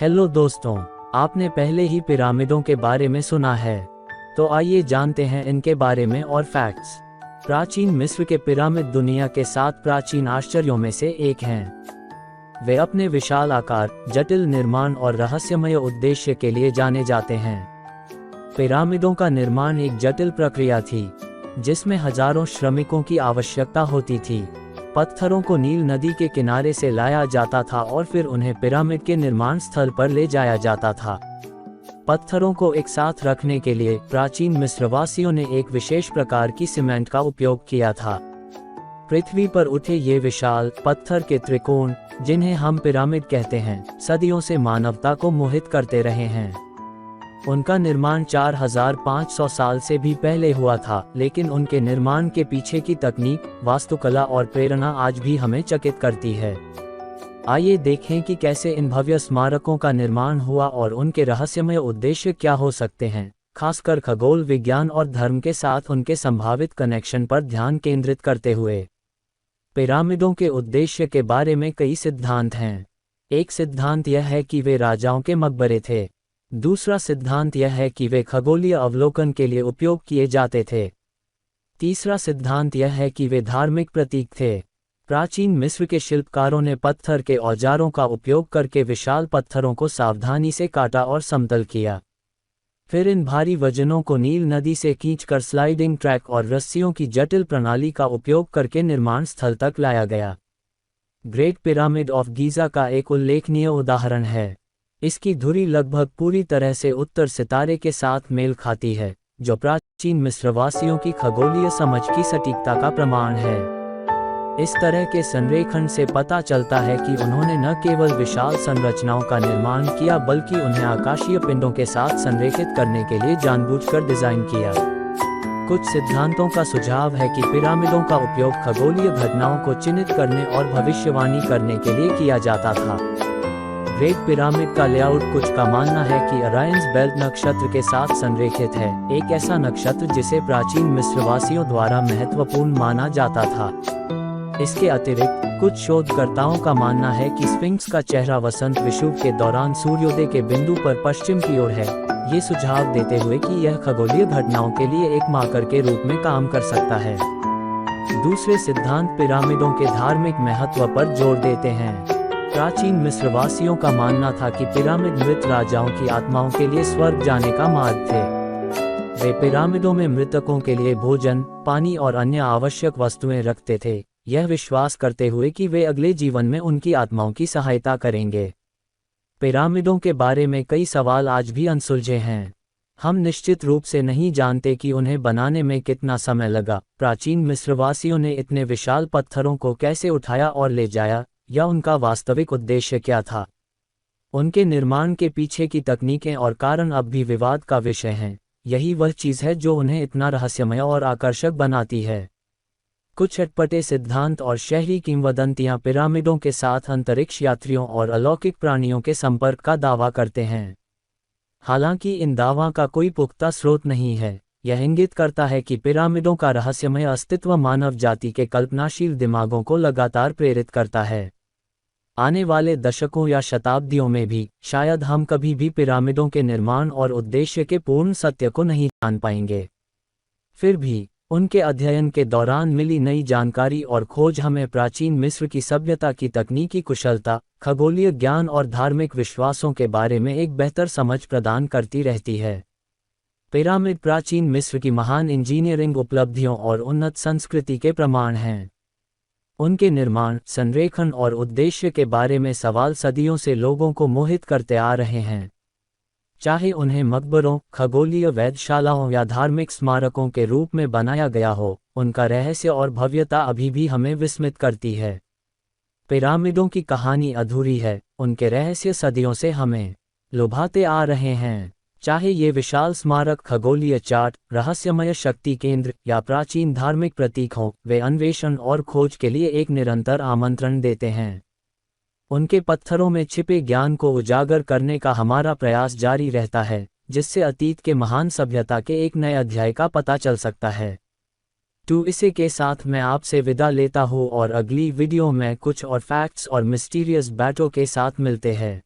Hello दोस्तों, आपने पहले ही पिरामिडों के बारे में सुना है, तो आइए जानते हैं इनके बारे में और फैक्ट्स। प्राचीन मिस्र के पिरामिड दुनिया के 7 प्राचीन आश्चर्यों में से एक हैं। वे अपने विशाल आकार, जटिल निर्माण और रहस्यमय उद्देश्य के लिए जाने जाते हैं। पिरामिडों का निर्माण एक जटिल प्रक्रिया थी, जिसमें हजारों श्रमिकों की आवश्यकता होती थी। पत्थरों को नील नदी के किनारे से लाया जाता था और फिर उन्हें पिरामिड के निर्माण स्थल पर ले जाया जाता था। पत्थरों को एक साथ रखने के लिए प्राचीन मिस्रवासियों ने एक विशेष प्रकार की सीमेंट का उपयोग किया था। पृथ्वी पर उठे ये विशाल पत्थर के त्रिकोण, जिन्हें हम पिरामिड कहते हैं, सदियों से मानवता को मोहित करते रहे हैं। उनका निर्माण 4500 साल से भी पहले हुआ था, लेकिन उनके निर्माण के पीछे की तकनीक, वास्तुकला और प्रेरणा आज भी हमें चकित करती है। आइए देखें कि कैसे इन भव्य स्मारकों का निर्माण हुआ और उनके रहस्यमय उद्देश्य क्या हो सकते हैं, खासकर खगोल विज्ञान और धर्म के साथ उनके संभावित कनेक्शन पर ध्यान केंद्रित करते हुए। पिरामिडों के उद्देश्य के बारे में कई सिद्धांत हैं। एक सिद्धांत यह है कि वे राजाओं के मकबरे थे। दूसरा सिद्धांत यह है कि वे खगोलीय अवलोकन के लिए उपयोग किए जाते थे। तीसरा सिद्धांत यह है कि वे धार्मिक प्रतीक थे। प्राचीन मिस्र के शिल्पकारों ने पत्थर के औजारों का उपयोग करके विशाल पत्थरों को सावधानी से काटा और समतल किया। फिर इन भारी वजनों को नील नदी से खींचकर स्लाइडिंग ट्रैक और रस्सियों की जटिल प्रणाली का उपयोग करके निर्माण स्थल तक लाया गया। ग्रेट पिरामिड ऑफ गीज़ा का एक उल्लेखनीय उदाहरण है। इसकी धुरी लगभग पूरी तरह से उत्तर सितारे के साथ मेल खाती है, जो प्राचीन मिस्रवासियों की खगोलीय समझ की सटीकता का प्रमाण है। इस तरह के संरेखण से पता चलता है कि उन्होंने न केवल विशाल संरचनाओं का निर्माण किया, बल्कि उन्हें आकाशीय पिंडों के साथ संरेखित करने के लिए जानबूझकर डिजाइन किया। कुछ सिद्धांतों का सुझाव है कि पिरामिडों का उपयोग खगोलीय घटनाओं को चिन्हित करने और भविष्यवाणी करने के लिए किया जाता था। ग्रेट पिरामिड का लेआउट कुछ का मानना है कि ओरायंस बेल्ट नक्षत्र के साथ संरेखित है, एक ऐसा नक्षत्र जिसे प्राचीन मिस्रवासियों द्वारा महत्वपूर्ण माना जाता था। इसके अतिरिक्त कुछ शोधकर्ताओं का मानना है कि स्फिंक्स का चेहरा वसंत विषुव के दौरान सूर्योदय के बिंदु पर पश्चिम की ओर है, ये सुझाव देते हुए कि यह खगोलीय घटनाओं के लिए एक मार्कर के रूप में काम कर सकता है। दूसरे सिद्धांत पिरामिडों के धार्मिक महत्व पर जोर देते हैं। प्राचीन मिस्रवासियों का मानना था कि पिरामिड मृत राजाओं की आत्माओं के लिए स्वर्ग जाने का मार्ग थे। वे पिरामिडों में मृतकों के लिए भोजन, पानी और अन्य आवश्यक वस्तुएं रखते थे, यह विश्वास करते हुए कि वे अगले जीवन में उनकी आत्माओं की सहायता करेंगे। पिरामिडों के बारे में कई सवाल आज भी अनसुलझे हैं। हम निश्चित रूप से नहीं जानते कि उन्हें बनाने में कितना समय लगा, प्राचीन मिस्रवासियों ने इतने विशाल पत्थरों को कैसे उठाया और ले जाया, या उनका वास्तविक उद्देश्य क्या था। उनके निर्माण के पीछे की तकनीकें और कारण अब भी विवाद का विषय हैं। यही वह चीज़ है जो उन्हें इतना रहस्यमय और आकर्षक बनाती है। कुछ अटपटे सिद्धांत और शहरी किंवदंतियां पिरामिडों के साथ अंतरिक्ष यात्रियों और अलौकिक प्राणियों के संपर्क का दावा करते हैं। हालांकि इन दावों का कोई पुख्ता स्रोत नहीं है। यह इंगित करता है कि पिरामिडों का रहस्यमय अस्तित्व मानव जाति के कल्पनाशील दिमागों को लगातार प्रेरित करता है। आने वाले दशकों या शताब्दियों में भी शायद हम कभी भी पिरामिडों के निर्माण और उद्देश्य के पूर्ण सत्य को नहीं जान पाएंगे। फिर भी उनके अध्ययन के दौरान मिली नई जानकारी और खोज हमें प्राचीन मिस्र की सभ्यता की तकनीकी कुशलता, खगोलीय ज्ञान और धार्मिक विश्वासों के बारे में एक बेहतर समझ प्रदान करती रहती है। पिरामिड प्राचीन मिस्र की महान इंजीनियरिंग उपलब्धियों और उन्नत संस्कृति के प्रमाण हैं। उनके निर्माण, संरेखण और उद्देश्य के बारे में सवाल सदियों से लोगों को मोहित करते आ रहे हैं। चाहे उन्हें मकबरों, खगोलीय वेधशालाओं या धार्मिक स्मारकों के रूप में बनाया गया हो, उनका रहस्य और भव्यता अभी भी हमें विस्मित करती है। पिरामिडों की कहानी अधूरी है, उनके रहस्य सदियों से हमें लुभाते आ रहे हैं। चाहे ये विशाल स्मारक खगोलीय चार्ट, रहस्यमय शक्ति केंद्र या प्राचीन धार्मिक प्रतीक हों, वे अन्वेषण और खोज के लिए एक निरंतर आमंत्रण देते हैं। उनके पत्थरों में छिपे ज्ञान को उजागर करने का हमारा प्रयास जारी रहता है, जिससे अतीत के महान सभ्यता के एक नए अध्याय का पता चल सकता है। तो इसी के साथ मैं आपसे विदा लेता हूँ और अगली वीडियो में कुछ और फैक्ट्स और मिस्टीरियस बातों के साथ मिलते हैं।